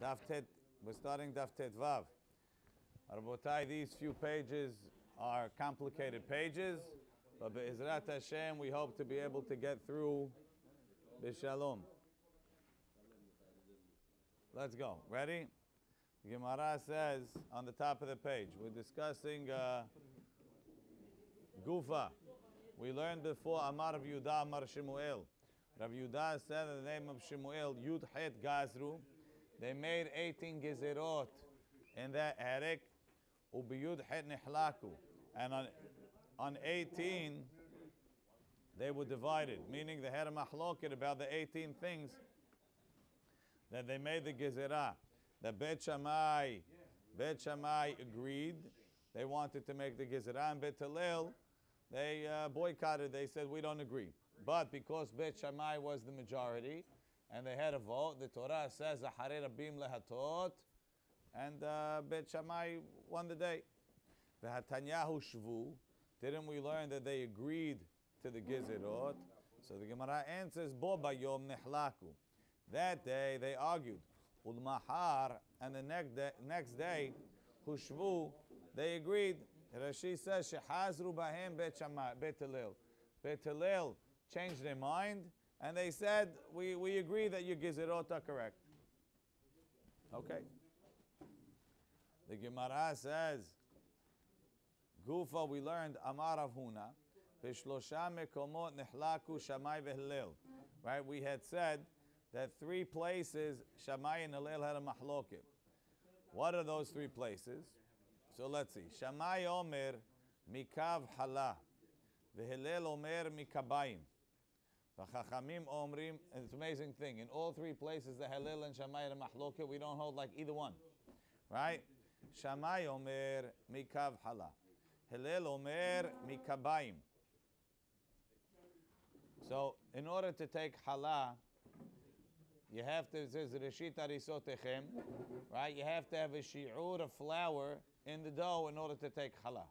Daf Tet, we're starting Daf Tet Vav. Rabotai, these few pages are complicated pages, but Be'ezrat Hashem, we hope to be able to get through B'Shalom. Let's go. Ready? The Gemara says on the top of the page, we're discussing Gufa. We learned before Amar Rav Yehuda, Amar Shemuel. Rav Yehuda said in the name of Shemuel, Yud Het Gazru. They made 18 gezerot in that attic. Ubiyud Het Nihlaku. And on 18, they were divided, meaning they had a mahloket about the 18 things that they made the gezerah. The Bet Shammai agreed. They wanted to make the gezerah, and Bet Hillel, they boycotted. They said, we don't agree. But because Bet Shammai was the majority, and they had a vote, the Torah says, Acharei Rabim lehatot, and Bet Shammai won the day. The Hatanyahu Shvu, didn't we learn that they agreed to the gezerot? So the Gemara answers, Bo bayom nihlaku. That day they argued. Ulmahar, and the next day, Hushvu, they agreed. Rashi says, Shehazru bahem Bet Shammai, Bet Hillel. Bet Hillel changed their mind, and they said, we agree that your gezerot are correct. Okay. The Gemara says, Gufa, we learned, Amar Rav Huna, Bishlosha mekomot nihlaku Shammai veHillel. Right, we had said that 3 places Shammai and Hillel had a mahloket. What are those 3 places? So let's see. Shammai omer mikav hala, veHillel omer mikabayim. V'chachamim omrim, and it's an amazing thing. In all 3 places, the Hillel and Shammai had a mahloket. We don't hold like either one, right? Shammai omer mikav hala, Hillel omer mikabayim. So in order to take hala, you have to, it says, Reshit Arisotechem, right? You have to have a shi'ur of flour in the dough in order to take challah.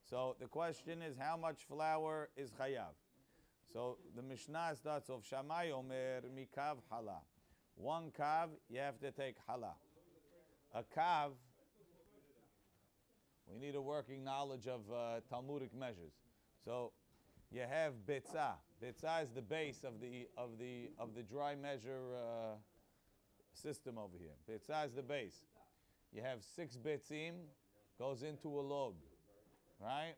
So the question is, how much flour is chayav? So the Mishnah starts off, Shammai omer mikav challah. 1 kav, you have to take challah. A kav, we need a working knowledge of Talmudic measures. So you have betzah. Betzah is the base of the dry measure system over here. Betzah is the base. You have 6 betzim, goes into a log, right?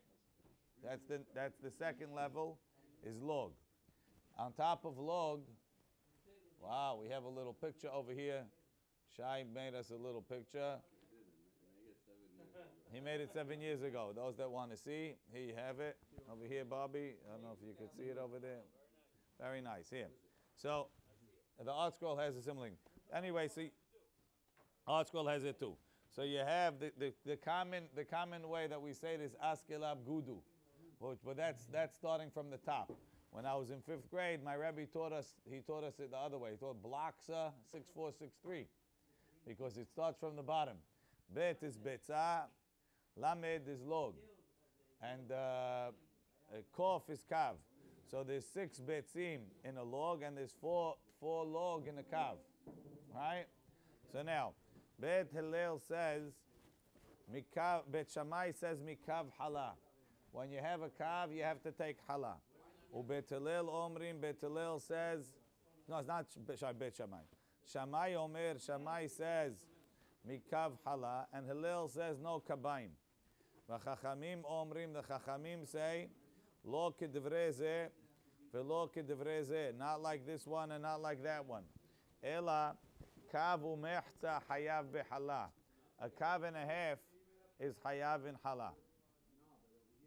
That's the second level, is log. On top of log, wow, we have a little picture over here. Shai made us a little picture. He made it 7 years ago. Those that want to see, here you have it. Over here, Bobby. I don't know if you can see it over there. Very nice. Here. So, the art scroll has a similar thing. Anyway, see, art scroll has it too. So you have the common way that we say it is askelab gudu, but that's starting from the top. When I was in 5th grade, my Rebbe taught us it the other way. He taught bloksa 6463, because it starts from the bottom. Bet is betzah, lamed is log, and kof is kav. So there's 6 betzim in a log, and there's 4 log in a kav, right? So now, Bet Hillel says, Bet Shammai says mikav hala. When you have a kav, you have to take hala. Bet Hillel omrim, Bet Hillel says, no, it's not Bet Shammai. Shammai omer, Shammai says mikav hala, and Hillel says no kabayim. V'chachamim omrim, the chachamim say, lo k'divrei zeh, v'lo k'divrei zeh, not like this one and not like that one. Ela, kav u'mechza hayav b'hala. A kav and a half is hayav in hala.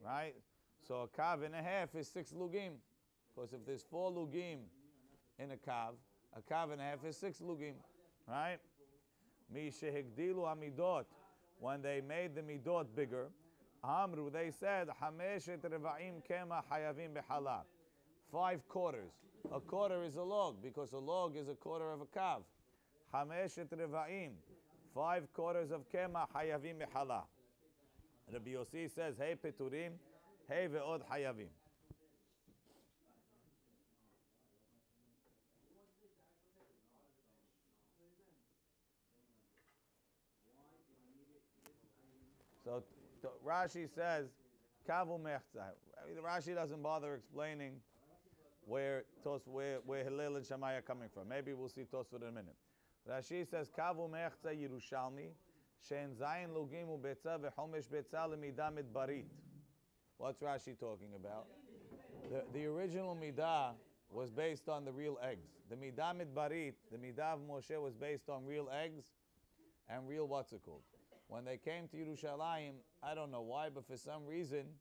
Right? So a kav and a half is 6 lugim. Because if there's 4 lugim in a kav and a half is 6 lugim. Right? Mi shehigdilu amidot. When they made the midot bigger, Amru, they said, Hameshet reva'im kema hayavim b'hala. 5 quarters. A quarter is a log, because a log is a quarter of a kav. Hameshet reva'im. 5 quarters of kema hayavim b'hala. Rabbi Yossi says, Hey peturim, hey ve'od hayavim. So Rashi says, kavu mechza. Rashi doesn't bother explaining where Hillel and Shammai are coming from. Maybe we'll see Tosfot in a minute. Rashi says, kavu mechza Yerushalmi, she'en zayin lugim u'betza v'chomesh betza l'midah midbarit. What's Rashi talking about? The original midah was based on the real eggs. The midah midbarit, the midah of Moshe, was based on real eggs and real what's it called. When they came to Yerushalayim, I don't know why, but for some reason,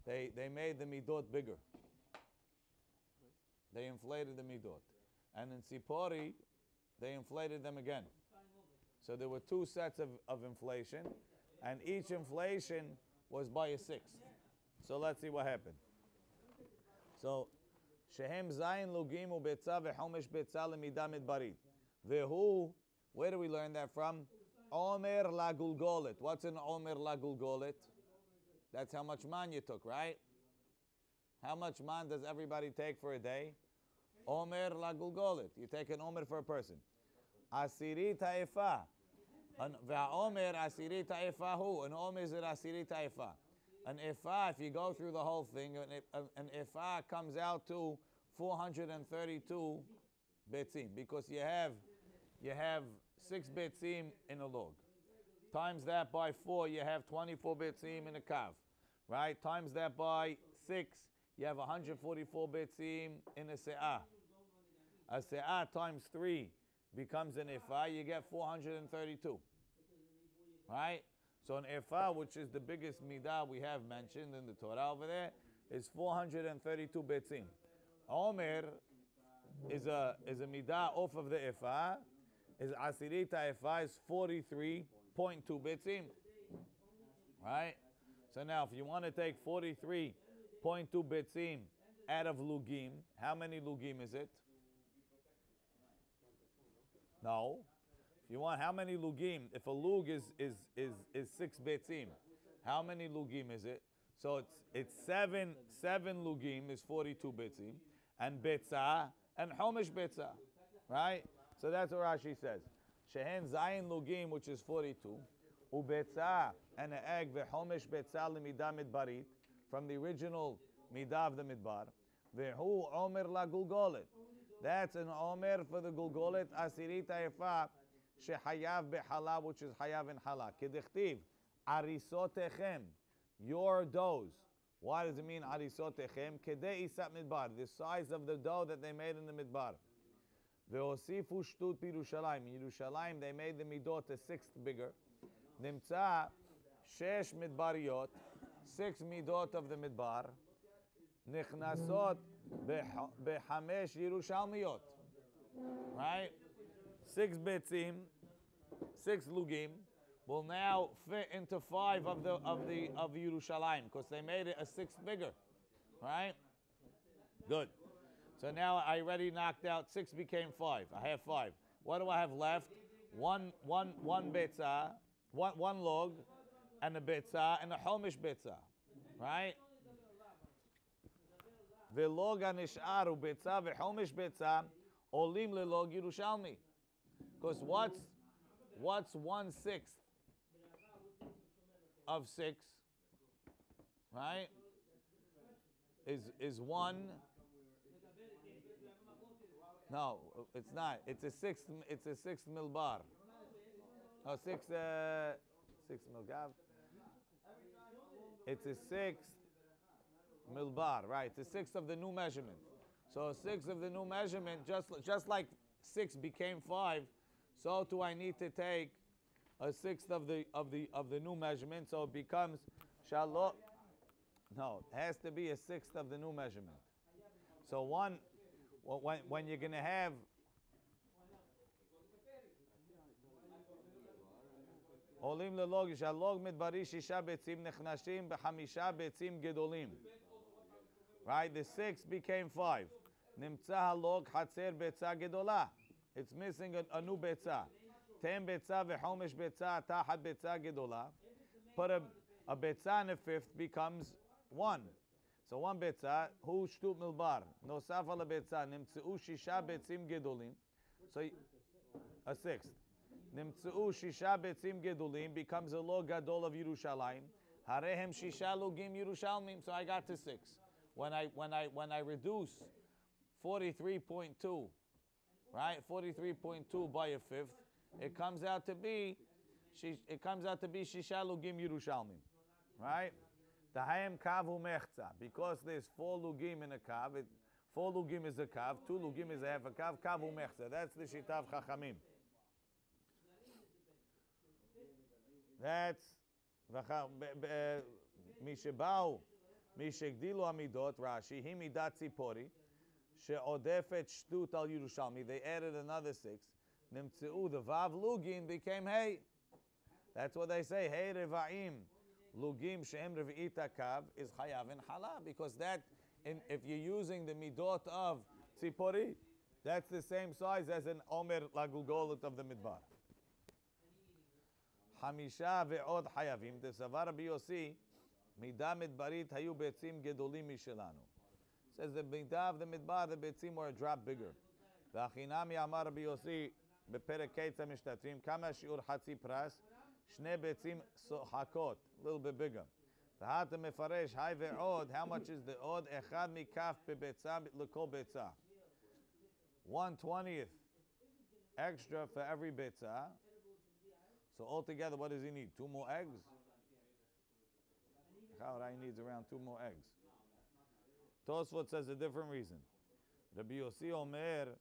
they made the midot bigger. They inflated the midot. And in Tzipori, they inflated them again. So there were two sets of inflation, and each inflation was by a sixth. So let's see what happened. So, Shehem Zayin Lugim Ubetza V'Chomesh Betza L'Midah Midbarit. Vehu, where do we learn that from? Omer La Gulgolet. What's an Omer La Gulgolet? That's how much man you took, right? How much man does everybody take for a day? Omer La Gulgolet. You take an Omer for a person. Asiri Ta'ifa. V'Omer Asiri Ta'ifahu. An Omer is an Asiri Ta'ifa. An Ifa, if you go through the whole thing, an Ifa comes out to 432 betzim, because you have 6 betzim in a log. Times that by 4, you have 24 betzim in a kav. Right? Times that by 6, you have 144 betzim in a se'ah. A se'ah times 3 becomes an Ifa, you get 432. Right? So an Ephah, which is the biggest midah we have mentioned in the Torah over there, is 432 betzim. Omer is a midah off of the Ephah. Is Asirita Ephah is 43.2 betzim. Right? So now, if you want to take 43.2 betzim out of lugim, how many lugim is it? No. If you want, how many lugim? If a lug is 6 betzim, how many lugim is it? So it's seven lugim is 42 betzim, and betza and chomesh betza, right? So that's what Rashi says. Shehen zayin lugim, which is 42, ubetza and an egg vechomesh betza l'midah midbarit, from the original midah of the midbar. Vehu omer la gulgolet. That's an omer for the gulgolet asirita efa. Shehayav behala, which is hayav in hala. Kedichtiv, arisotechem, your doughs. Why does it mean arisotechem? Kedei isat midbar, the size of the dough that they made in the midbar. Veosifu shtut Yerushalayim. In Yerushalayim, they made the midot a sixth bigger. Nimtza shesh midbariot, 6 midot of the midbar. Nichnasot behamesh Yerushalmiot. Right? 6 betzim, 6 lugim will now fit into 5 of Yerushalayim, because they made it a 6th bigger, right? Good. So now I already knocked out 6, became 5. I have 5. What do I have left? One betzah, one log, and a betzah, and a chomesh betzah, right? Ve'log hanish'aru betzah ve'chomesh betzah olim lelog Yerushalmi. Because what's 1/6 of 6, right? Is 1. No, it's not. It's a 6th. It's a 6th milbar. No, 6 milgav. It's a 6th milbar, right? It's a 6th of the new measurement. So a 6th of the new measurement, just like 6 became 5. So too I need to take a 6th of the new measurement, so it becomes shalom. No, it has to be a 6th of the new measurement. So when you're gonna have olim lelog shalog midbari shisha betzim nechnashim b'chamisha betzim gedolim. Right, the 6 became 5. Nimtza halog hatzer betza gedola. It's missing a new betza. 10 betza v'chomesh betza tahat betza gedola. Put a betza in the 5th becomes 1. So 1 betza, hu shtut milbar. Nosaf ala betza, nimtzeu shisha betzim gedolim. So a 6th. Nimtzeu shisha betzim gedulim becomes a lo gadol of Yerushalayim. Harehem shisha lugim Yerushalmim. So I got to 6. When I reduce 43.2, right? 43.2 by a fifth, it comes out to be shisha lugim Yerushalmim, right? Tahem kavu mechza, because there's 4 lugim in a kav. 4 lugim is a kav, 2 lugim is a half a kav. Kavu mechza. That's the shita of Chachamim. That's Mishebau, Mishegdilu Amidot, Rashi, Himidat Tzipori, She'odefet Shtut al Yerushalmi. They added another 6. Nimtzeu, the Vav Lugin became Hey. That's what they say. Hey Revaim, Lugim She'em Revi'it HaKav is Chayav and Hala. Because that, if you're using the Midot of Tzipori, that's the same size as an Omer Lagulgolut of the Midbar. Hamisha ve'od hayavim. The Savar Rabbi Yossi, midah midbarit hayu betzim gedolim mishelanu. Says the midah of the midbar, the betzim were a drop bigger. V'achinami amar Rabbi Yossi beperek keitza mishtatrim kama shiur hatzi pras shne betzim hakot, a little bit bigger. V'hat mefaresh hay ve'od. How much is the od? Echad mikaf bebetza lekol betza. 1/20th extra for every betza. So altogether, what does he need? 2 more eggs? Chaudai needs around 2 more eggs. Tosfot says a different reason. Rabbi Yossi Omer,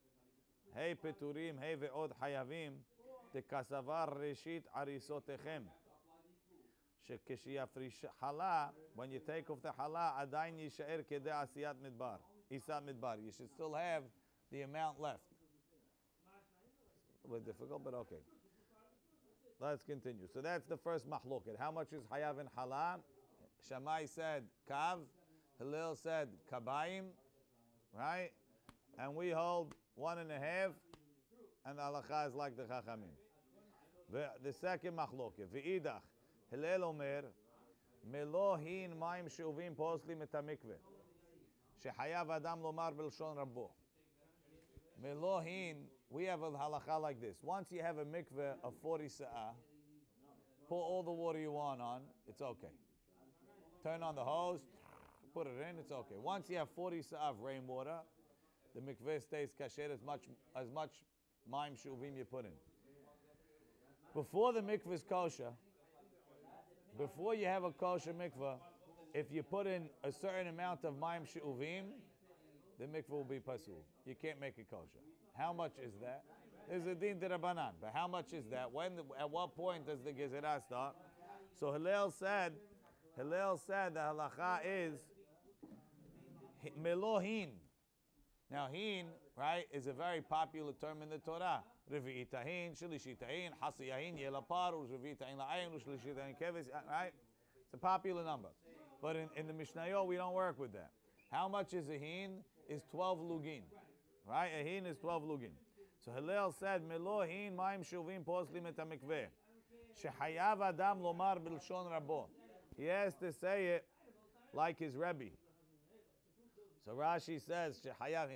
Hey Peturim, Hey Ve'od Hayavim, Tekasavar Reshit Arisotechem. Shekeshiyafrish Hala, when you take off the Hala, Adain Yishaer Kede Asiyat Midbar. Isat Midbar. You should still have the amount left. A little difficult, but okay. Let's continue. So that's the first mahloket. How much is hayav and hala? Shammai said kav. Hillel said kabayim. Right? And we hold 1.5. And the halacha is like the chachamim. The second mahloket. V'idach. Hillel omer. Melohin maim sheuvim poslim et hamikveh. Shehayav adam lomar b'lshon rabbo. Melohin. We have a halacha like this. Once you have a mikveh of 40 sa'ah, pour all the water you want on, it's okay. Turn on the hose, put it in, it's okay. Once you have 40 sa'ah of rainwater, the mikveh stays kasher as much maim shuvim you put in. Before the mikveh is kosher, before you have a kosher mikveh, if you put in a certain amount of maim shuvim, the mikveh will be pasul. You can't make it kosher. How much is that? There's a din d'Rabbanan, but how much is that? At what point does the gezerah start? So Hillel said the halacha is melohin. Now hin, right, is a very popular term in the Torah. Revi'it tahin, shlishit tahin, hasi yahin, yelapar, revi'it tahin la'ayin, shlishit tahin keves, right? It's a popular number. But in the Mishnayot, we don't work with that. How much is a hin? Is 12 lugin. Right? A hin is 12 lugin. So Hillel said, Melo hin maim shuvim poslim et hamikveh. Shehayav adam lomar b'lshon rabo. He has to say it like his Rebbe. So Rashi says, Shehayav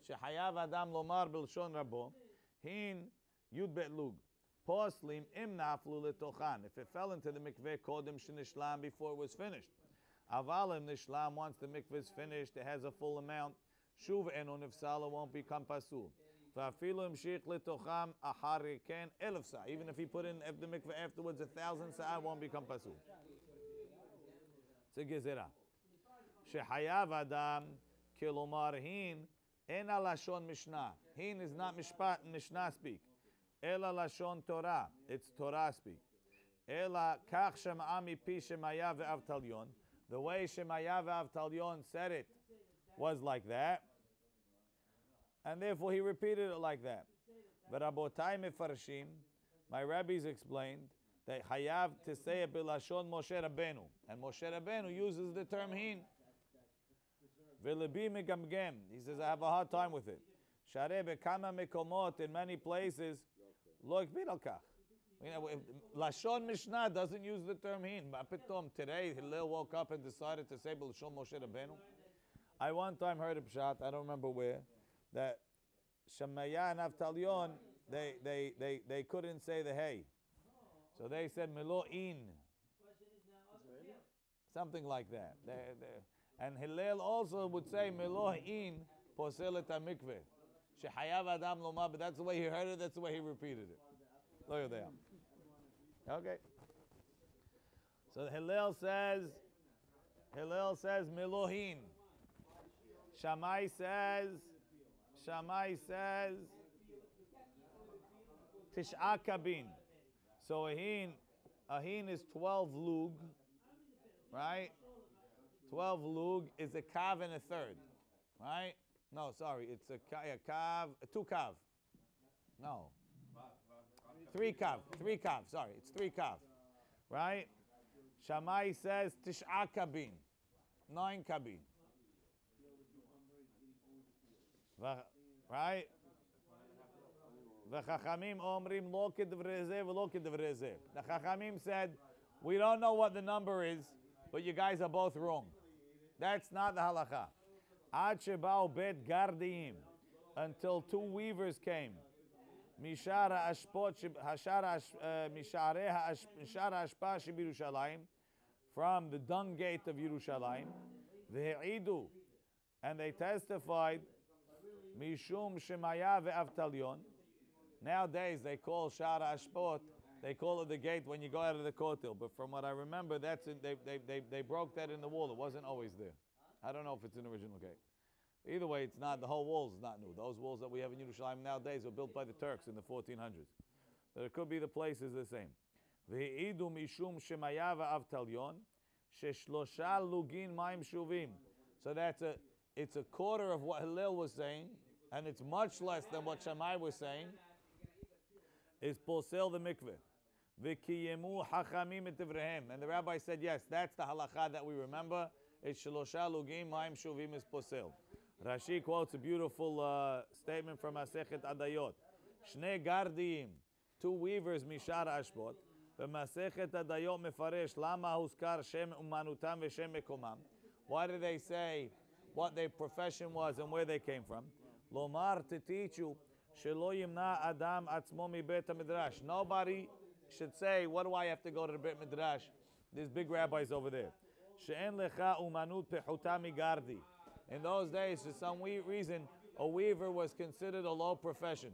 adam lomar b'lshon rabo. Hin yud bet lug. Poslim im naflu letochan. If it fell into the mikveh kodem shenishlam before it was finished. Avalim nishlam, once the mikveh is finished, it has a full amount. Shuv enon ifsala won't become pasul. Va'afilu imshich letocham ahari ken 1,000 sa. Even if he put in the mikveh afterwards 1,000 sa, won't become pasul. It's a gezerah. Shehayav adam kilomar hin en lashon mishnah. Hin is not mishpat mishnah speak. Ela lashon Torah. It's Torah speak. Ela kach shema'ah mipi Shemaya ve'avtalyon. The way Shemaya ve'avtalyon said it was like that, and therefore he repeated it like that. But Rabotai mefarshim, my rabbis explained that hayav to say it b'lashon Moshe Rabbeinu, and Moshe Rabbeinu uses the term hin. V'lebi megamgem, he says I have a hard time with it. Shareh bekama mekomot, in many places, lo ikbid al kach. Lashon Mishnah doesn't use the term hin. But today Hillel woke up and decided to say b'lashon Moshe Rabbeinu. I one time heard a pshat, I don't remember where, that Shemaya and Avtalyon they couldn't say the hey. So they said melo'in. Something like that. And Hillel also would say melo'in posel et hamikveh. Shehayav adam lomar, but that's the way he heard it, that's the way he repeated it. Look at that. Okay. So Hillel says melohin. Shammai says Tish'a kabin. So ahin is 12 lug, right? 12 lug is a kav and a third, right? No, sorry, it's a kav, 2 kav. No. 3 kav, sorry, it's 3 kav, right? Shammai says Tish'a kabin, 9 kabin. Right? The Chachamim omrim lo kedvrei zeh v'lo kedvrei zeh. The Chachamim said, we don't know what the number is, but you guys are both wrong. That's not the halacha. Ad sheba'u bet gardiim, until 2 weavers came. Mishara ashpot mishara ashpa shebirushalayim, from the dung gate of Yerushalayim. Ve'idu, and they testified. Mishum Shemaya ve'Avtalion. Nowadays they call Shara Ashpot, they call it the gate when you go out of the kotel. But from what I remember, they broke that in the wall. It wasn't always there. I don't know if it's an original gate. Either way, it's not, the whole wall is not new. Those walls that we have in Yerushalayim nowadays were built by the Turks in the 1400s. But it could be the place is the same. Ve'idu Mishum Shemaya ve'Avtalion Sheshlosha Lugin Maim Shuvim. So it's a quarter of what Hillel was saying, and it's much less than what Shammai was saying, is posel the mikveh. V'kiyemu hachamim et ivrehem. And the rabbi said, yes, that's the halacha that we remember. It's shalosha lugim ma'im shuvim is posel. Rashi quotes a beautiful statement from Masechet Adayot. Shnei gardiim, 2 weavers mishar ashbot. V'masechet Adayot mefaresh lama huskar shem umanutam v'shem mekomam. Why did they say what their profession was and where they came from? Lomar, to teach you, shelo yimna adam atzmo mi bet midrash. Nobody should say, what do I have to go to the bet midrash? There's big rabbis over there. She'en lecha umanut pechuta migardi. In those days, for some reason, a weaver was considered a low profession.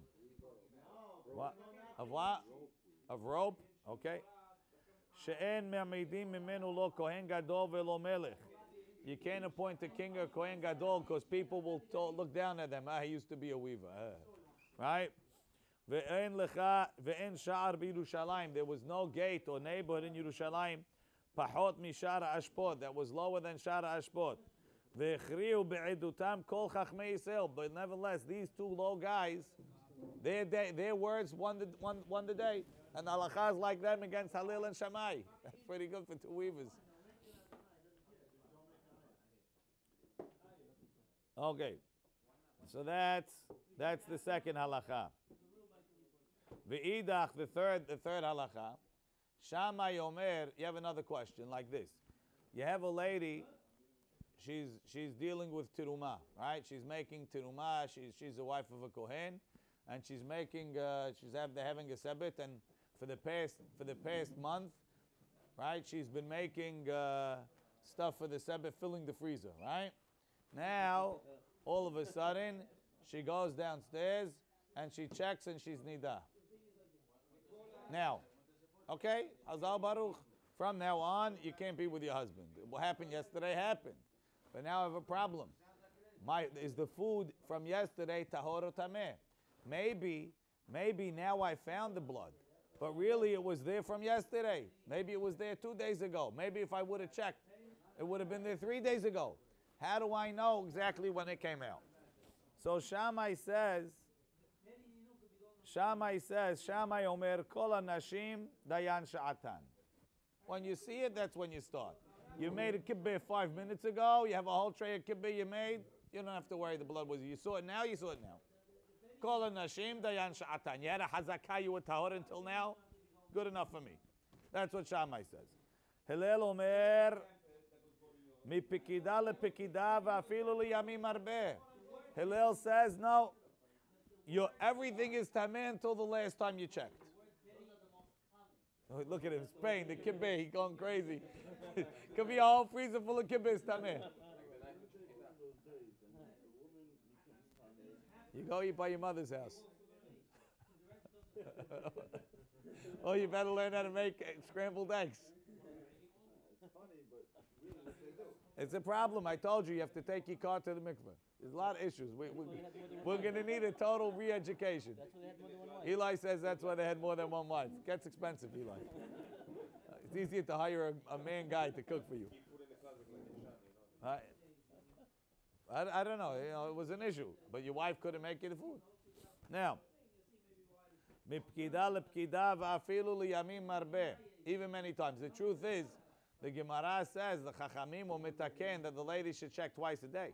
What? Of what? Of rope? Okay. She'en me'amidim mimenu lo kohen gadol velo melech. You can't appoint a king or Kohen Gadol because people will look down at them. He used to be a weaver. Right? Ve'en sha'ar b'Yerushalayim. There was no gate or neighborhood in Yerushalayim. Pachot mishara ashpot. That was lower than shara ashpot. Ve'echriu be'edutam kol chachmei Yisrael. But nevertheless, these 2 low guys, their words won the day. And halacha is like them against Hillel and Shammai. That's pretty good for 2 weavers. Okay, so that's the second halacha. V'idach, the third halacha. Shammai Omer. You have another question like this. You have a lady. She's dealing with terumah, right? She's making terumah. She's the wife of a kohen, and she's making. They're having a sebet, and for the past month, right? She's been making stuff for the sebet, filling the freezer, right? Now, all of a sudden, she goes downstairs and she checks and she's nida. Now, okay, Hazal Baruch. From now on, you can't be with your husband. What happened yesterday happened, but now I have a problem. Is the food from yesterday tahor or tameh? Maybe now I found the blood, but really it was there from yesterday. Maybe it was there 2 days ago. Maybe if I would have checked, it would have been there 3 days ago. How do I know exactly when it came out? So Shammai says, Shammai Omer kol nashim dayan sha'atan. When you see it, that's when you start. You made a kibbeh 5 minutes ago. You have a whole tray of kibbeh you made. You don't have to worry the blood was. You saw it now. You saw it now. Kol nashim dayan sha'atan. You had a hazakah. You were tahor until now. Good enough for me. That's what Shammai says. Hillel Omer. מפקידה לפקידה ואפילו לימים הרבה. Hillel says, no, everything is tameh until the last time you checked. Oh, look at him, Spain, the kibbeh, he's going crazy. Could be a whole freezer full of kibbeh, tameh. You go eat by your mother's house. Oh, you better learn how to make scrambled eggs. It's a problem. I told you, you have to take your car to the mikveh. There's a lot of issues. We're going to need a total re-education. Eli says that's why they had more than one wife. It gets expensive, Eli. It's easier to hire a man guy to cook for you. I don't know. It was an issue. But your wife couldn't make you the food. Now, even many times. The truth is, the Gemara says, the Chachamim will mitaken, that the lady should check twice a day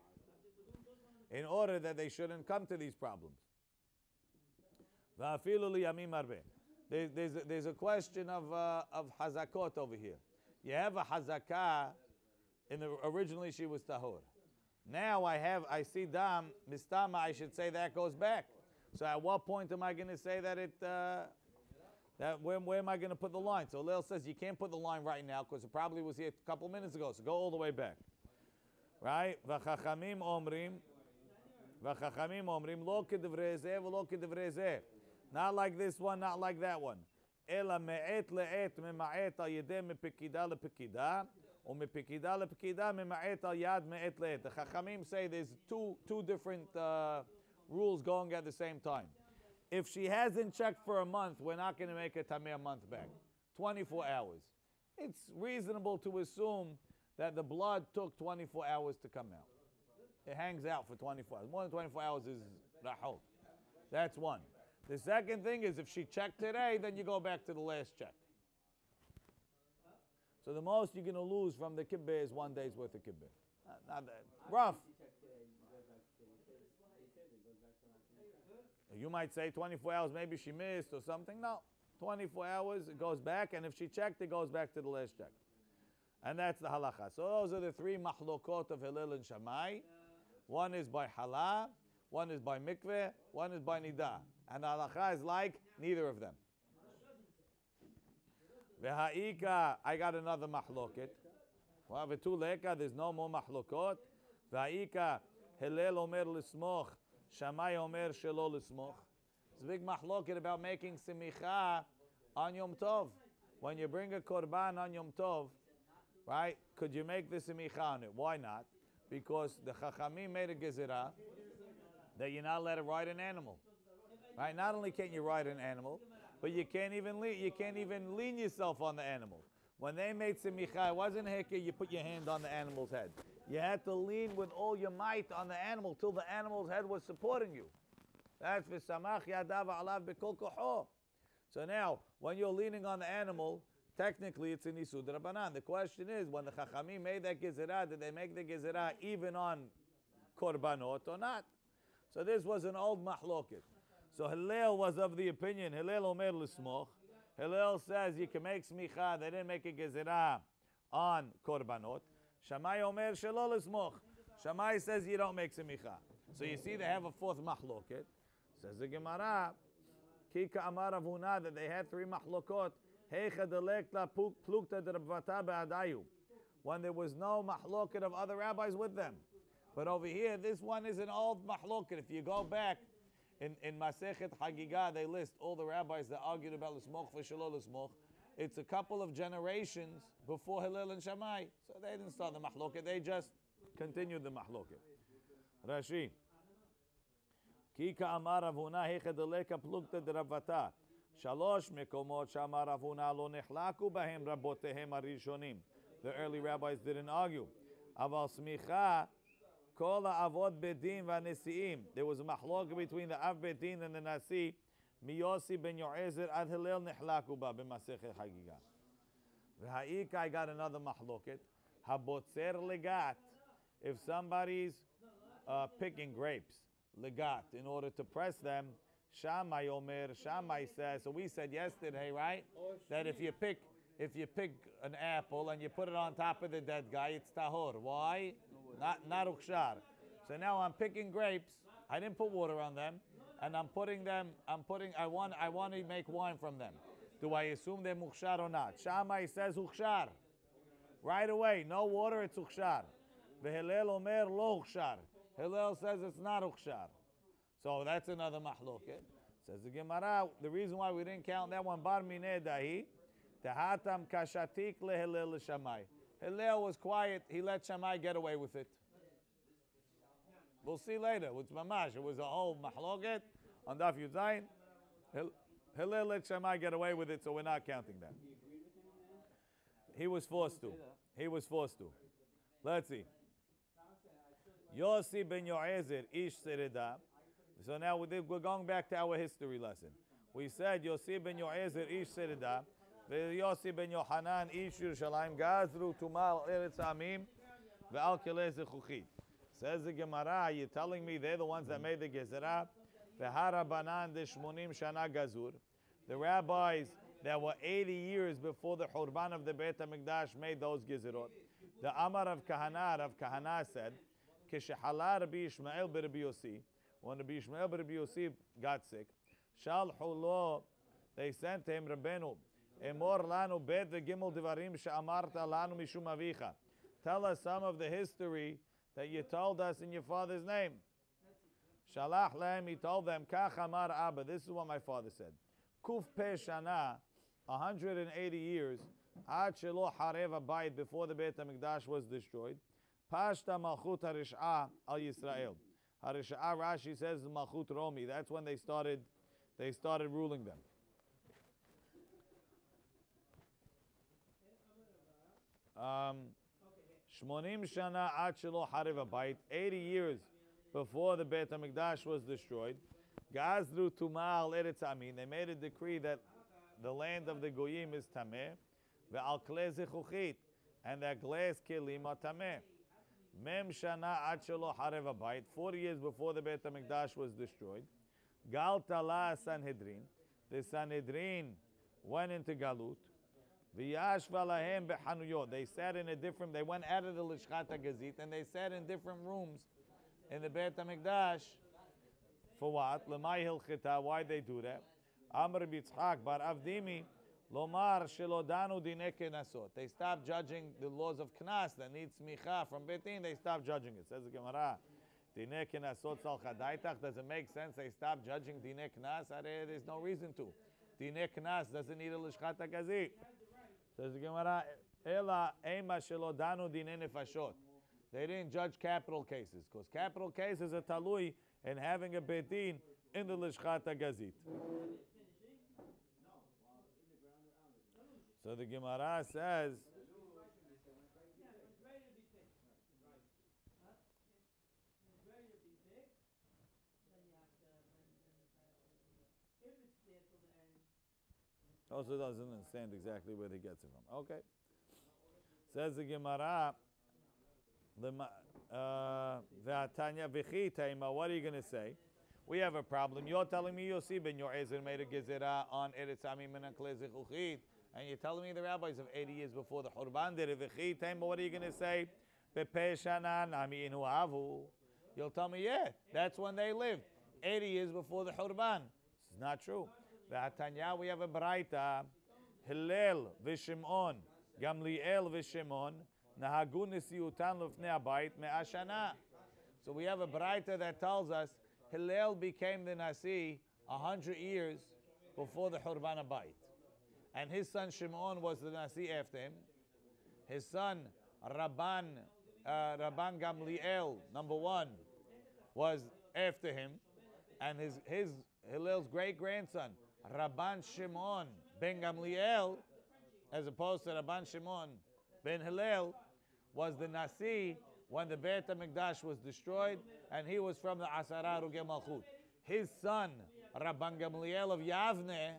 in order that they shouldn't come to these problems. There's a question of hazakot over here. You have a hazakah, originally she was tahor. Now I see dam, mistama, I should say that goes back. So at what point am I going to say that where am I going to put the line? So Leil says you can't put the line right now because it probably was here a couple minutes ago. So go all the way back. Right? V'chachamim omrim, lo k'divrei zeh v'lo k'divrei zeh. Not like this one, not like that one. Ela me'et le'et mema'et al yedeh mepekida lepekida, or mepekida lepekida mema'et al yad me'et le'et. The Chachamim say there's two different rules going at the same time. If she hasn't checked for a month, we're not going to make a tameh a month back. 24 hours. It's reasonable to assume that the blood took 24 hours to come out. It hangs out for 24 hours. More than 24 hours is rahol. That's one. The second thing is if she checked today, then you go back to the last check. So the most you're going to lose from the kibbeh is 1 day's worth of kibbeh. Not that rough. You might say 24 hours, maybe she missed or something. No, 24 hours, it goes back, and if she checked, it goes back to the last check. And that's the halacha. So those are the three mahlokot of Hillel and Shammai. One is by halah, one is by mikveh, one is by nidah. And the halacha is like neither of them. V'ha'ika, I got another mahloket. Well, v'tuleka, there's no more mahlokot. V'ha'ika, Hillel omer lismoch, Shammai omer shelo lismoch. It's a big mahloket about making simicha on Yom Tov. When you bring a korban on Yom Tov, right, could you make the simicha on it? Why not? Because the Chachamim made a gezerah that you're not allowed to ride an animal. Right? Not only can't you ride an animal, but you can't even lean yourself on the animal. When they made simicha, it wasn't heke, you put your hand on the animal's head. You had to lean with all your might on the animal till the animal's head was supporting you. That's v'samach yadav alav b'kol kocho. So now, when you're leaning on the animal, technically it's an isud rabbanan. The question is, when the Chachamim made that gezerah, did they make the gezerah even on korbanot or not? So this was an old mahloket. So Hillel was of the opinion, Hillel omer l'smoch. Hillel says you can make smicha. They didn't make a gezerah on korbanot. Shammai omer shelo l'smoch. Shammai says you don't make smicha. So you see they have a fourth mahloket. Says the Gemara, Kika Amar Avuna, that they had three mahlokot. When there was no mahloket of other rabbis with them. But over here, this one is an old mahloket. If you go back in Masechet Hagigah, they list all the rabbis that argued about l'smoch v'shelo l'smoch. It's a couple of generations before Hillel and Shammai. So they didn't start the mahloket, they just continued the mahloket. Rashi. Kika Amar Avuna hechadeleka plukta deravata. Shalosh mekomot shamar Avuna lo nechlaku bahem rabotehem arishonim. The early rabbis didn't argue. Aval smicha kol avod bedin v'nesiim. There was a mahlok between the av bedin and the nasi. Miyosi ben Yoezer ad Hillel nechlaku ba b'masechet Hagigah. V'ha'ika, I got another mahloket. Habotzer legat. If somebody's picking grapes, legat, in order to press them, Shammai omer, Shammai says, so we said yesterday, right, that if you pick an apple and you put it on top of the dead guy, it's tahor. Why? Not ukshar. So now I'm picking grapes. I didn't put water on them. and I want to make wine from them. Do I assume they're mukhshar or not? Shammai says ukhshar. Right away, no water, it's ukhshar. V'Hillel omer lo ukhshar. Hillel says it's not ukhshar. So that's another mahloket. Says the Gemara, the reason why we didn't count that one, bar mineh dahi, tehatam kashatik lehillel l'shamai. Hillel was quiet, he let Shammai get away with it. We'll see later. It's mamash. It was a whole mahloket on Daf Yuzayin. Hillel let Shammai get away with it, so we're not counting that. He was forced to. Let's see. Yossi ben Yoezer ish sereda. So now we're going back to our history lesson. We said Yossi ben Yoezer ish sereda. Yossi ben Yohanan ish Yerushalayim gazru tumal eretz amim ve'al kelei zechuchit. Says the Gemara, you're telling me they're the ones that made the gezerah? V'harabanan deshmonim shana gazur. The rabbis that were 80 years before the Hurban of the Beit HaMikdash made those gezerot. The Amar of Kahana said, Kishehala Rabbi Ishmael Rabbi Yossi, when Rabbi Ishmael Rabbi Yossi got sick, Shalhu lo, they sent him, Rabbeinu, Emor lanu bet v'gimel divarim she'amarta lanu mishum avicha. Tell us some of the history that you told us in your father's name. Shalach lehem, he told them, Kach amar Abba, this is what my father said. Kuf pe shana, 180 years, ad shelo harev abayit, before the Beit HaMikdash was destroyed, pashta malchut harish'ah al Yisrael. Harish'ah, Rashi says, malchut Romi. That's when they started ruling them. Shmonim shana ad shelo harev abayit, 80 years before the Beit HaMikdash was destroyed. Gazru tumal eretz amin. They made a decree that the land of the goyim is tameh, ve'al klei zechuchit, and that glass kelim are tameh. Mem shana ad shelo harev abayit, 40 years before the Beit HaMikdash was destroyed. Gal tala Sanhedrin. The Sanhedrin went into galut. V'yash valahem behanuyot. They sat in a different. They went out of the Lishchat HaGazit and they sat in different rooms in the Beit HaMikdash. For what? L'may hilchita. Why they do that? Amr b'Yitzchak bar Avdimi lomar shelo danu dinei kenasot. They stopped judging the laws of knas that need smicha from Betin. They stopped judging it. Says the Gemara, dinei kenasot sal chadaitach. Does it make sense they stopped judging dinei knas? There's no reason to. Dinei knas doesn't need a lishchat hagazit. Says the Gemara, ela ema shelo danu dinei nefashot. They didn't judge capital cases because capital cases are talui in having a betin in the lishchat hagazit. So the Gemara says, also doesn't understand exactly where they get it from. Okay. Says the Gemara, what are you going to say? We have a problem. You're telling me Yossi ben Yoezer made a gezerah on Eretz Amim and Klei Zechuchit, and you're telling me the rabbis of 80 years before the Hurban did it. But what are you going to say? You'll tell me, yeah, that's when they lived, 80 years before the Hurban. This is not true. We have a Braita, Hillel v'Shimon, Gamliel v'Shimon, Nahagu nisiyutan lufnei habayit me'ah shana. So we have a Braita that tells us Hillel became the Nasi 100 years before the Hurban Habayit. And his son Shimon was the Nasi after him. His son Rabban Gamliel, number one, was after him. And his Hillel's great-grandson, Rabban Shimon ben Gamliel, as opposed to Rabban Shimon ben Hillel, was the Nasi when the Beit HaMikdash was destroyed, and he was from the Asara Rugei Malchut. His son, Rabban Gamliel of Yavne,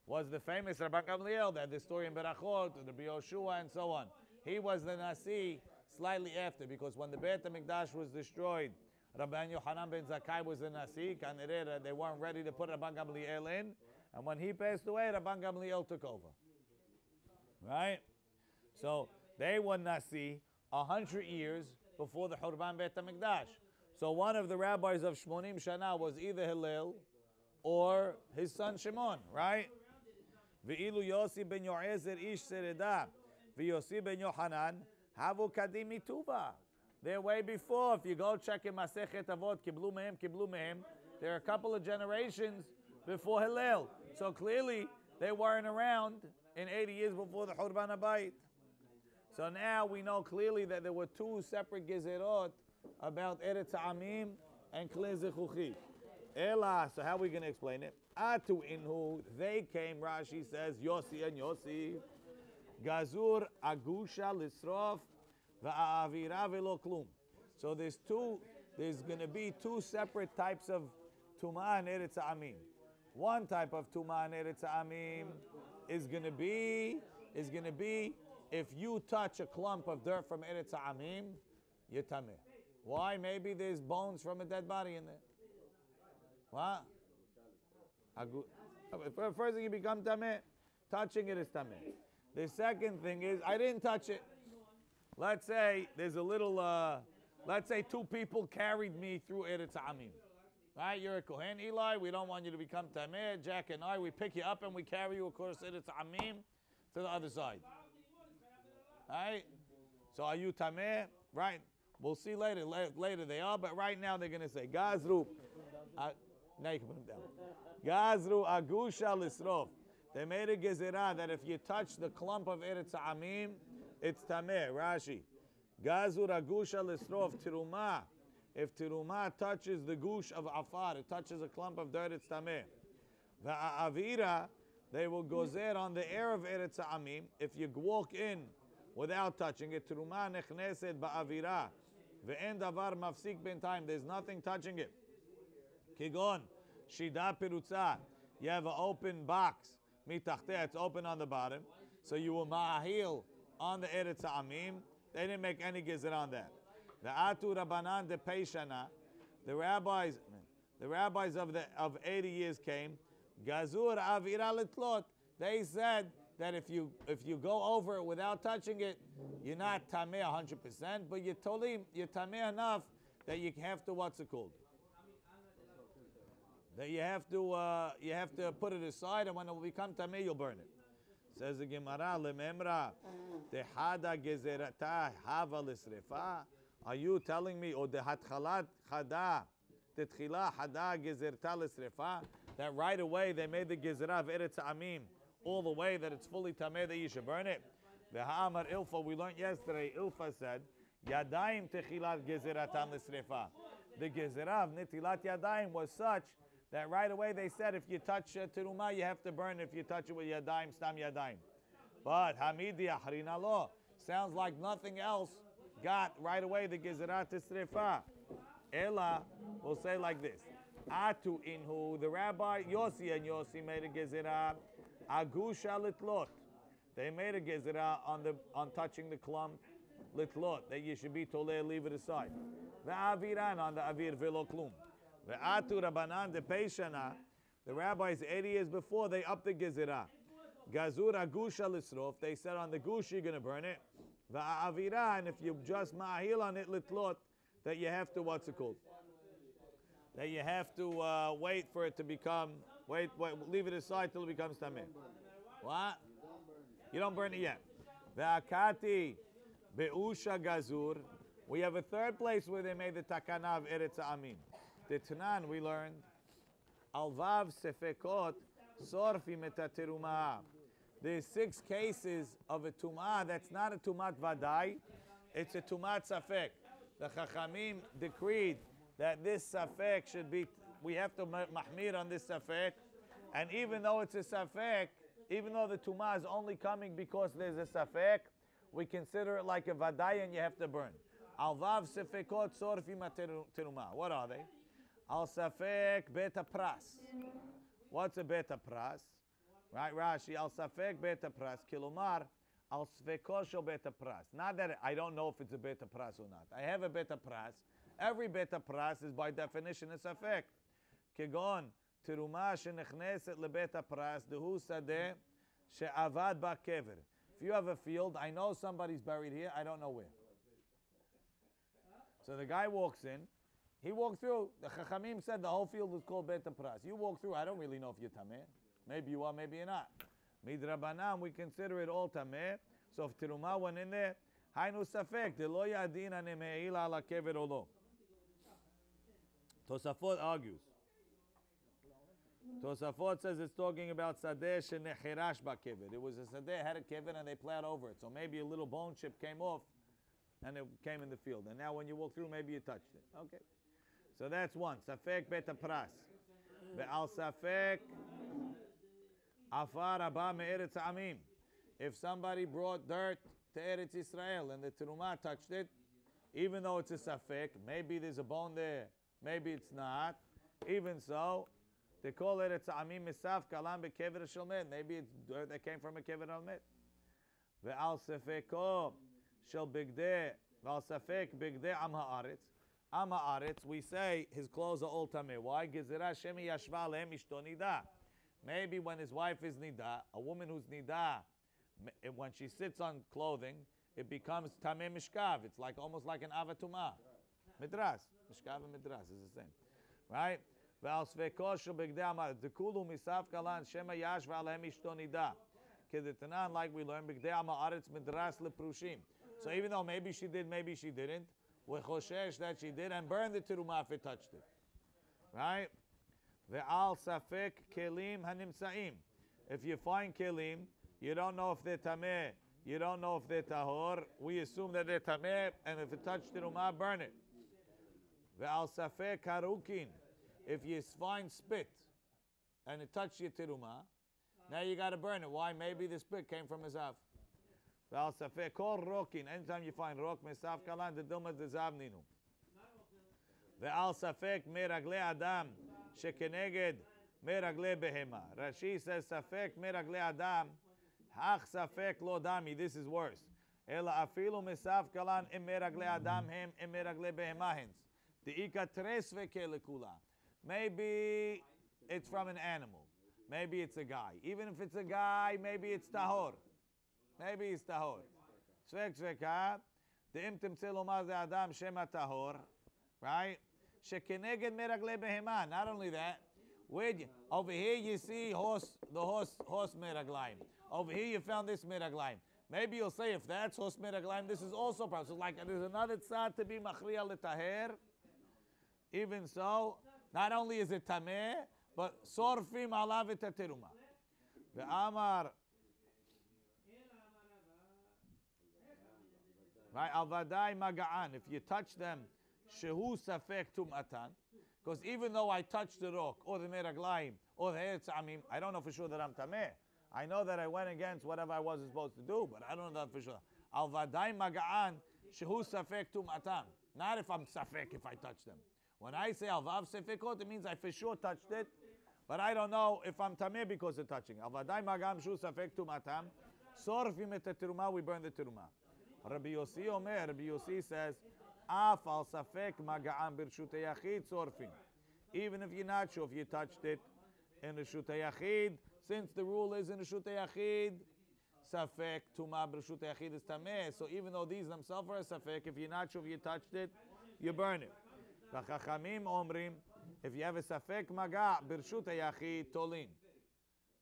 was the famous Rabban Gamliel that the story in Berachot, the Yoshua, and so on. He was the Nasi slightly after, because when the Beit HaMikdash was destroyed, Rabban Yohanan ben Zakkai was the Nasi. They weren't ready to put Rabban Gamliel in, and when he passed away, Rabban Gamliel took over. Right? So they were Nasi 100 years before the Hurban Beit HaMikdash. So one of the rabbis of Shmonim Shana was either Hillel or his son Shimon, right? Ve'ilu Yossi ben Yoezer ish sereda, ve'Yossi ben Yohanan havu kadim mituva. They're way before. If you go check in Masechet Avot, kiblu mehem, there are a couple of generations before Hillel. So clearly they weren't around in 80 years before the Hurban Habayit. So now we know clearly that there were two separate gezerot about Eretz Amim and Klei Zechuchi. Ela, so how are we going to explain it? Atu inhu, they came, Rashi says, Yossi and Yossi, Gazur agusha lisrof va'avira velo klum. So there's going to be two separate types of Tumah and Eretz Amim. One type of Tumah and Eretz Amim is going to be if you touch a clump of dirt from Eretz Amim, you're tameh. Why? Maybe there's bones from a dead body in there. What? First thing you become tameh, touching it is tameh. The second thing is, I didn't touch it. Let's say there's a little, let's say two people carried me through Eretz Amim. Right? You're a Kohen, Eli. We don't want you to become tameh. Jack and I, we pick you up and we carry you across Eretz Amim to the other side. Right? So are you tameh? Right? We'll see later. Later they are, but right now they're going to say, Gazru. Now you can put them down. Gazru agusha lisrof. They made a gezerah that if you touch the clump of Eretz Amim, it's tameh. Rashi. Gazru agusha lisrof tirumah. If tirumah touches the gush of afar, it touches a clump of dirt, it's tameh. Va'avira, they will gozer on the air of Eretz Amim. If you walk in without touching it, tirumah nechneset ba'avira. Ve'en davar mafsik ben time. There's nothing touching it. Kigon, shida pirutza. You have an open box. Mitachteh, it's open on the bottom. So you will ma'ahil on the Eretz Amim. They didn't make any gezer on that. The Atu Rabbanan de Peishana, the rabbis of 80 years came. Gazur avira litlot. They said that if you go over it without touching it, you're not tameh 100%, but you're tameh enough that you have to, what's it called? That you have to put it aside, and when it will become tameh, you'll burn it. Says the Gemara, lememra tehada gezerata hava lisrefa. Are you telling me, or dehatchalat chada, tetchila hada gezerta lisrefa, that right away they made the gezerah of Eretz Amim all the way that it's fully tameh that you should burn it? V'ha'amar ilfa, we learned yesterday, ilfa said, yadayim techilat gezeratan lisrefa. The gezerah of netilat yadayim was such that right away they said if you touch terumah you have to burn. If you touch it with yadayim, stam yadayim. But hamidi ahrina lo, sounds like nothing else got right away the gezerah tisrefa. Ella will say like this: Atu inhu, the rabbi Yossi and Yossi made a gezerah agusha litlot. They made a gezerah on touching the clump litlot that you should be toleh, leave it aside. Ve'aviran on the avir velo klum. Ve'atu Rabbanan de Peishana, the rabbis 80 years before they upped the gezerah. Gazur agusha lisrof. They said on the gush you're going to burn it. Ve'aviran, and if you just ma'ahil on it litlot, that you have to, what's it called? That you have to wait for it to become, leave it aside till it becomes tameh. What? You don't burn it yet. Ve'akati be'usha gazur. We have a third place where they made the takana of Eretz Amim. The Tanan we learned, Alvav sefekot sorfim et terumah. There's 6 cases of a tumah that's not a tumat vadai, it's a tumat safek. The Chachamim decreed that this safek should be, we have to mahmir on this safek, and even though it's a safek, even though the tumah is only coming because there's a safek, we consider it like a vadai and you have to burn. Alvav sefekot sorfim et terumah. What are they? Al safek beta pras. What's a beta pras? Right, Rashi. Al safek beta pras. Kilomar al sfekosho beta pras. Not that I don't know if it's a beta pras or not. I have a beta pras. Every beta pras is by definition a safek. Kegon tiruma shenechneset lebeta pras dehu sadeh she'avad ba kever. If you have a field, I know somebody's buried here. I don't know where. So the guy walks in. He walked through. The Chachamim said the whole field was called Bet Pras. You walk through. I don't really know if you're tameh. Maybe you are, maybe you're not. Midrabanan, we consider it all tameh. So if Tirumah went in there, Hainu Safek, de lo yadin ane me'ila ala kever o lo. Tosafot argues. Tosafot says it's talking about sadeh shenecherash ba'kever. It was a sadeh, had a kever, and they plowed over it. So maybe a little bone chip came off, and it came in the field. And now when you walk through, maybe you touched it. Okay. So that's one. Safek bet pras. Ve'al safek afar abba me'eretz amim. If somebody brought dirt to Eretz Israel and the Terumah touched it, even though it's a safek, maybe there's a bone there, maybe it's not. Even so, they call Eretz amim misaf kalam bekever shelmet. Maybe it's dirt that came from a kever almet. Ve'al safeko shel bigdeh. Ve'al safek bigdeh am haaretz. Am haaretz, we say his clothes are all tameh. Why? Gezerah shemi yashva lehem ishto nida. Maybe when his wife is nida, a woman who's nida, when she sits on clothing, it becomes tameh mishkav. It's like almost like an avatuma. Midras. Mishkav and midras is the same. Right? Ve'al sveko shel bigdeh amar. Dekulu misaf kalan shema yashva lehem ishto nida. Kedetanan, like we learned, bigdeh am haaretz midras leprushim. So even though maybe she did, maybe she didn't, we choshesh that she did and burned the terumah if it touched it. Right? Ve'al safek kelim hanimsaim. If you find kelim, you don't know if they're tameh, you don't know if they're tahor, we assume that they're tameh, and if it touched terumah, burn it. Ve'al safek harukin. If you find spit and it touched your terumah, now you got to burn it. Why? Maybe the spit came from his av. Ve'al safek kol rokin. Anytime you find rok mesaf kalan, the doma dezav ninu. Ve'al safek meragle adam shekeneged meragle behema. Rashi says safek meragle adam hach safek lo dami. This is worse. Ela afilu mesaf kalan im meragle adam hem im meragle behema hens. Deika tres veke lekula. Maybe it's from an animal. Maybe it's a guy. Even if it's a guy, maybe it's tahor. Maybe it's tahor. Tzvek tzveka. De'im timtze lomar ze adam shema tahor. Right? Shekeneged meragle behema. Not only that, over here you see the horse meraglaim. Over here you found this meraglaim. Maybe you'll say if that's horse meraglaim, this is also possible. So like there's another tzad to be machriya letaher. Even so, not only is it tameh, but sorfim alav et terumah. The Amar. Right, al vadai maga'an. If you touch them, shehu safek tum'atan. Because even though I touch the rock or the meraglaim or the eretz amim, I don't know for sure that I'm tameh. I know that I went against whatever I wasn't supposed to do, but I don't know that for sure. Al vadai maga'an shehu safek tum'atan. Not if I'm safek if I touch them. When I say al vav safekot, it means I for sure touched it, but I don't know if I'm tameh because of touching. Al vadai maga'an shehu safek tum'atan. Sorfim et terumah, we burn the terumah. Rabbi Yossi Omer, Rabbi Yossi says, Af al safek maga'an birshut yachid sorfin. Even if you're not sure if you touched it in the shut yachid, since the rule is in the shut yachid, safek tuma birshut yachid is tameh. So even though these themselves are a safek, if you're not sure if you touched it, you burn it. Chachamim omrim, if you have a safek maga birshut yachid tolin,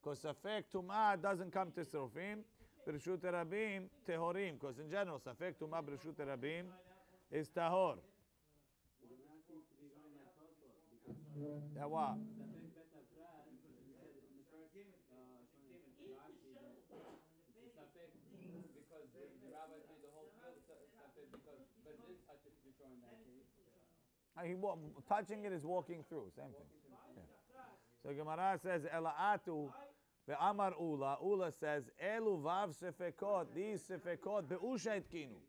because safek tuma doesn't come to sorfim. Birshut Rabim tehorim, because in general, safek tuma birshut Rabim is tahor. Yeah, what? Because the rabbis made the whole field safek because but didn't touch it before in that case. Touching it is walking through, same thing. Yeah. So Gemara says ela'atu. The Amar Ula. Ula says, Elu vav sefekot. These sefekot be'usha etkinu.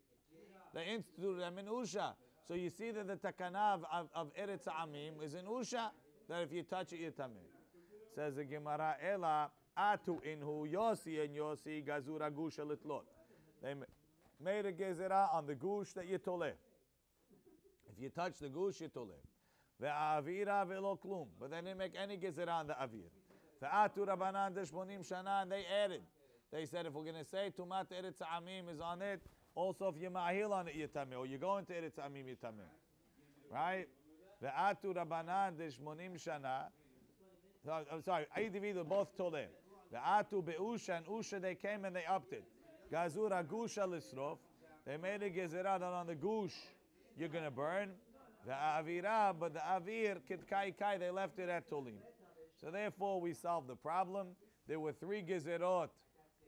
They instituted them in Usha. So you see that the takana of Eretz Amim is in Usha. That if you touch it, you're tameh. Says the Gemara, Ela atu inhu Yosi and Yosi gazura gusha litlot. They made a gezerah on the gush that you toleh. If you touch the gush, you toleh. Ve'avira ve'lo klum. But they didn't make any gezerah on the avir. Ve'atu Rabbanan deshmonim shana, and they added. They said if we're going to say Tumat Eretz Amim is on it, also if you ma'ahil on it, you're tameh. Or you go into Eretz Amim, you're tameh. Right? Ve'atu Rabbanan de shana. I'm sorry, Aidividu both told him. Ve'atu be'usha and usha they came and they upped it. Gazura gusha lisrof. They made a gezerah that on the gush you're going to burn. Ve'avira, but the avir kitkai kai they left it at tulim. So therefore we solved the problem. There were 3 gezerot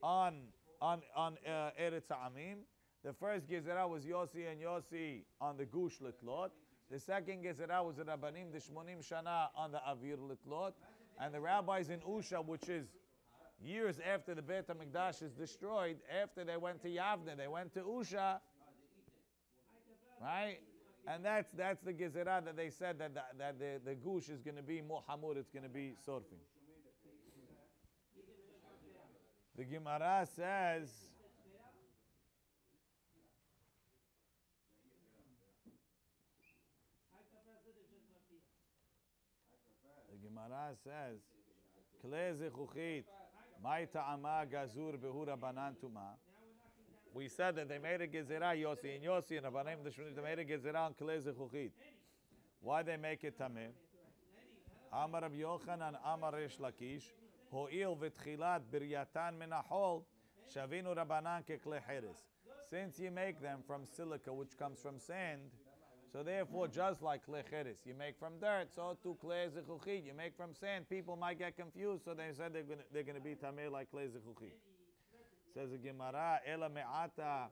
on Eretz Ha'amim. The first gezerah was Yossi and Yossi on the gush litlot. The second gezerah was the Rabbanim the Shmonim Shana on the avir litlot. And the rabbis in Usha, which is years after the Beit HaMikdash is destroyed, after they went to Yavne, they went to Usha, right? And that's the gezerah that they said that the gush is going to be more hamur, it's going to be sorfin. The Gemara says, Kle zechuchit, mai ta'ama gazur behu Rabbanan tuma. We said that they made a gezerah, Yossi and Yossi and Rabbanim, they made a gezerah on kle zechuchit. Why they make it tameh? Amar Rabbi Yochanan, Amar Resh Lakish, ho'il v'tchilat biryatan min ha'chol, shavinu Rabbanan kekle cheres. Since you make them from silica, which comes from sand, so therefore, just like kle cheres, you make from dirt, so too kle zechuchit, you make from sand. People might get confused, so they said they're going to be tameh like kle zechuchit. Says the Gemara, ela me'ata,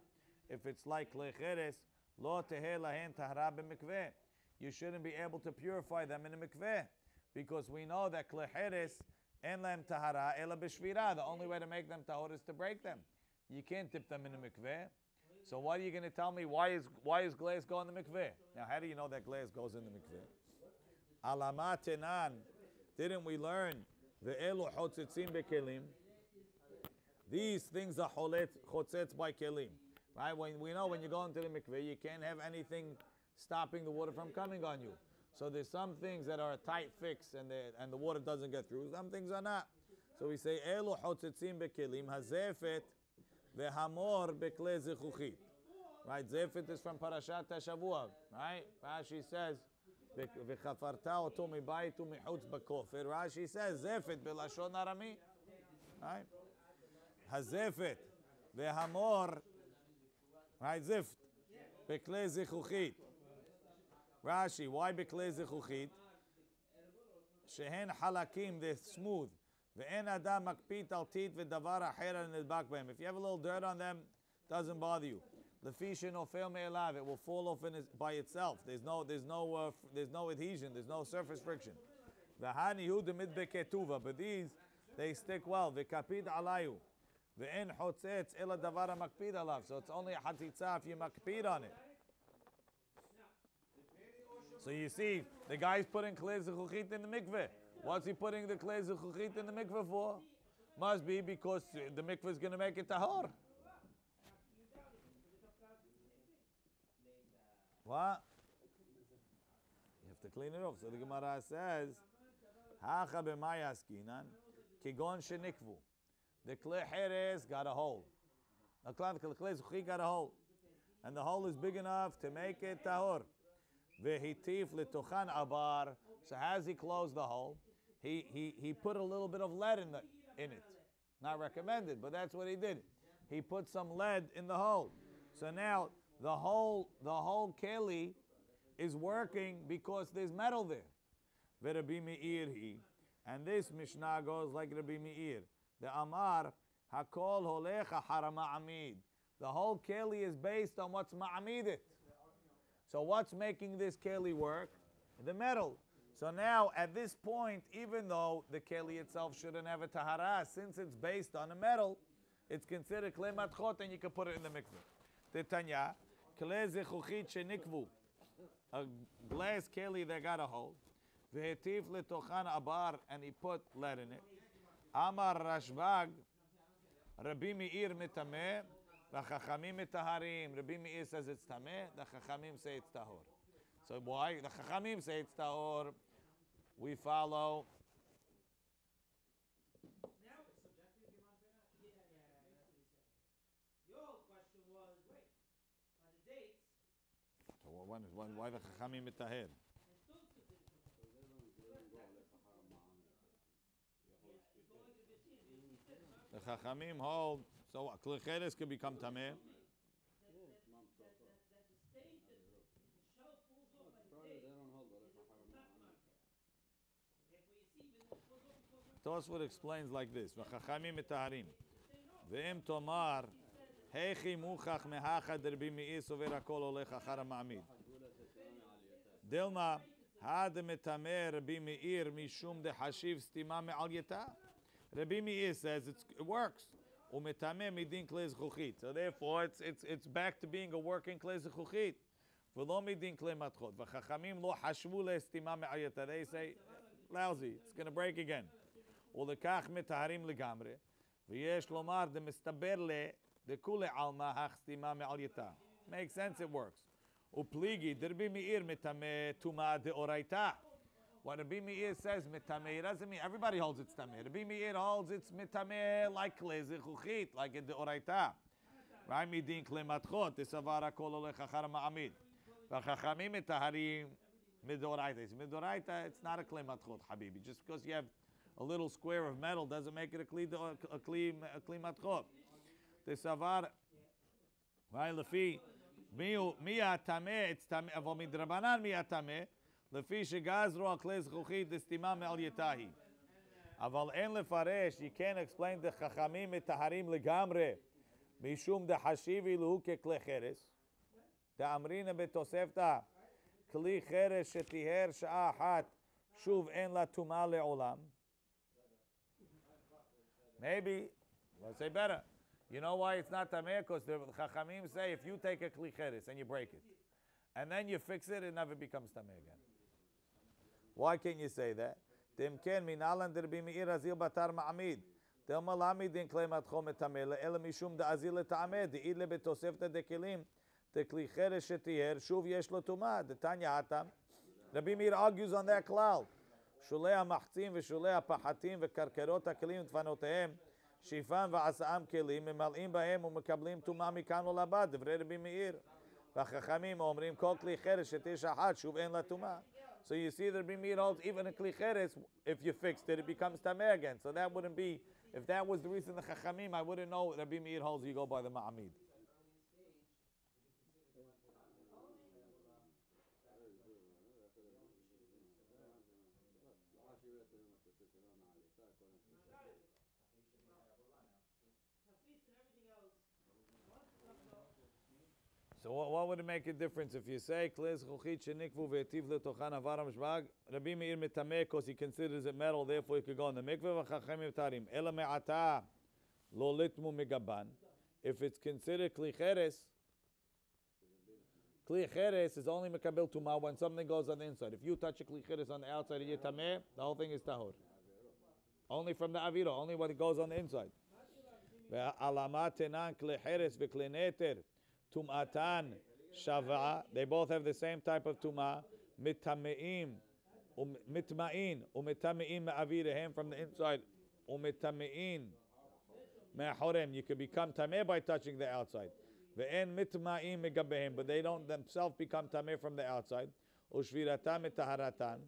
if it's like kle cheres, lo teheh lahen tahara b'mikveh. You shouldn't be able to purify them in a mikveh, because we know that kle cheres en lahem tahara ela b'shvira. The only way to make them tahor is to break them. You can't dip them in a mikveh. So what are you going to tell me? Why is glass go in the mikveh? Now, how do you know that glass goes in the mikveh? Alama tenan. Didn't we learn the elu chotzetzim bekelim? These things are chotzetz by kelim, right? When we know when you go into the mikveh, you can't have anything stopping the water from coming on you. So there's some things that are a tight fix and the water doesn't get through. Some things are not. So we say elu chotzetzim bekelim hazefet. Vehamor bekle zechuchit. Right? Zefet is from Parashat Hashavua. Right? Rashi says, Vechafarta oto mibayit u'michutz bakofer. Rashi says, Zefet belashon arami. Right? Hazefet. Vehamor. Right? Zeft. Bekle zechuchit. Rashi, why bekle zechuchit? Shehen halakim, they're smooth. If you have a little dirt on them, it doesn't bother you. It will fall off by itself. There's no adhesion. There's no surface friction. But these they stick well. So it's only a hatitza if you makpid on it. So you see, the guy's putting klei zechuchit in the mikveh. What's he putting the klei zechuchit in the mikveh for? Must be because the mikveh is going to make it tahor. What? You have to clean it off. So the Gemara says, "Hacha b'mayaskinan kigon shenikvu." The klei cheres got a hole. The klei zechuchit got a hole, and the hole is big enough to make it tahor. Vehitif letochan abar. So as he closed the hole, he put a little bit of lead in it. Not recommended, but that's what he did. He put some lead in the hole. So now the whole keli is working because there's metal there. V'Rabbi Meir he, and this Mishnah goes like Rabbi Meir. The Amar hakol holecha harama amid. The whole keli is based on what's ma'amidit. So what's making this keli work? The metal. So now, at this point, even though the keli itself shouldn't have a tahara, since it's based on a metal, it's considered klei matchot, and you can put it in the mikveh. Titanya, klei zechuchit shenikvu, a glass keli that got a hole, vehetif letochan abar, and he put lead in it. Amar Rashbag, Rabbi Meir mitameh, v'chachamim mitaharim. Rabbi Meir says it's tameh, the chachamim say it's tahor. So why? The chachamim say it's tahor. We follow. Now it's subjective. Yeah, that's what he's saying. The old question was, wait, by the dates. So why the chachamim mitaher? And those two The Chachamim hold, so what? Kli cheres can become tameh. That the stage that the shell falls off by the Probably day they don't hold it. is a stock market. Therefore, you see, when it falls off before Tosfot explains like this: V'chachamim mitaharim. Ve'im tomar heichi muchach mehacha derbi me'ir sover hakol olech achar ha'ma'amid. Dilma had mitamer Rabbi Meir mishum de hashiv stima me'al yeta. Rabbi Meir says it works. Umitameh midin klei zchuchit. So therefore, it's back to being a working klei zchuchit. V'lo midin klei matchot. V'chachamim lo hashvu le'stima me'al yeta. They say, lousy, it's going to break again. Ulekach mitaharim legamre. V'yesh lomar de mistaber le de kule alma hach stima me'al yeta. Makes sense, it works. Upligi, Rabbi Meir mitameh tuma de oraita. What Rabbi Meir says mitameh doesn't mean everybody holds it's tameh. Rabbi Meir holds it's mitameh like klei zechuchit, like in the oraita. Right? Midin klei matchot. Tisavara kol olech achar ma'amid. V'chachamim mitaharim midoraita. Midoraita, it's not a klei matchot, habibi. Just because you have a little square of metal doesn't make it a kli matchot. Tisavar, right? Lefi mi atameh, it's tameh. Avol midrabanan mi atameh. Lefi shegazru al klei zchuchit destima me'al yetahi. Aval en lefaresh, you can't explain the chachamim mitaharim legamre. Mishum de hashivi luhu ke klei cheres. Da amrina betosefta kli cheres shetiher sha'a achat shuv en la tuma le'olam. Maybe, let's say better. You know why it's not tameh? Because the chachamim say if you take a kli cheres and you break it, and then you fix it, it never becomes tameh again. Why can't you say that? Timken minalan derbi meir azil batar ma'amid. Del malamid in klei matchom etameh el mishum da azil etameh de idle betosefta de kelim de kli cheres shetiher shuv yesh lo tumah de tanya hatam. Rabbi Meir argues on that klal. Shulei hamachtzim v'shulei hapachatim v'karkerot hakelim tfanotehem shifan v'asaam kelim memal'im bahem u'mekablim tumah mikan olabad devrei Rabbi Meir. V'chachamim omrim kol kli cheres shetish achat shuv en la tumah. So you see that Rabbi Meir holds even a kli cheres, if you fixed it, it becomes tameh again. So that wouldn't be, if that was the reason the chachamim, I wouldn't know Rabbi Meir holds you go by the ma'amid. So what would it make a difference if you say klei zchuchit shenikvu ve'etiv letochan avar mishbag? Rabbi Meir mitameh because he considers it metal, therefore he could go in the mikveh. V'chachamim tarim ela me'ata lo litmu megaban. If it's considered kli cheres is only mekabel tumah when something goes on the inside. If you touch a kli cheres on the outside and you tameh, the whole thing is tahor. Only from the aviro, only when it goes on the inside. Ve'alamat tenan kli cheres ve'kli neter. Tum'atan shava, they both have the same type of tumah. Mitameim, mitma'in, umitameim ma'avirehem from the inside. Umitamein ma'achorem. You can become tameh by touching the outside. Ve'en mitma'im megabehem, but they don't themselves become tameh from the outside. Ushviratam etaharatan.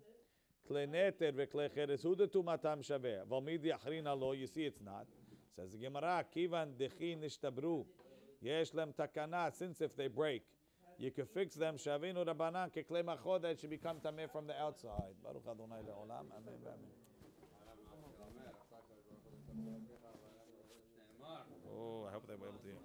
Kleneter ve'klei cheres hu de tumatam shaveh. V'mid yachrina lo. You see, it's not. Says the Gemara, kivan dechi nishtabru. Yesh lem takana, since if they break, you can fix them. Shavinu rabanan keklei machod, that should become tameh from the outside. Baruch Adonai le'olam. Amen. Oh, I hope they were able to hear.